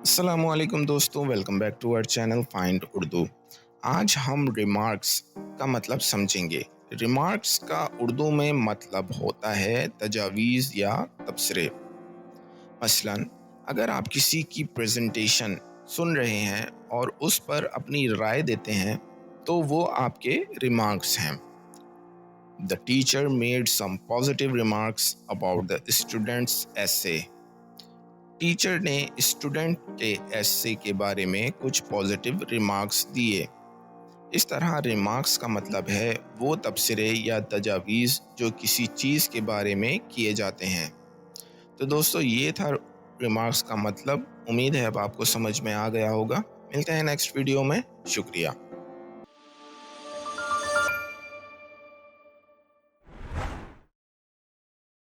अस्सलामुअलैकुम दोस्तों, welcome back to our channel find Urdu. आज हम रिमार्क्स का मतलब समझेंगे। रिमार्क्स का उर्दू में मतलब होता है तजावीज़ या तबसरे। मसलन अगर आप किसी की प्रेजेंटेशन सुन रहे हैं और उस पर अपनी राय देते हैं तो वो आपके रिमार्क्स हैं। The teacher made some positive remarks about the students essay. Teacher ने स्टूडेंट के एसे के बारे में कुछ पॉजिटिव रिमार्क्स दिए। इस तरह रिमार्क्स का मतलब है वो तबसरे या तजावीज़ जो किसी चीज़ के बारे में किए जाते हैं। तो दोस्तों, ये था रिमार्क्स का मतलब। उम्मीद है अब आपको समझ में आ गया होगा। मिलते हैं नेक्स्ट वीडियो में। शुक्रिया।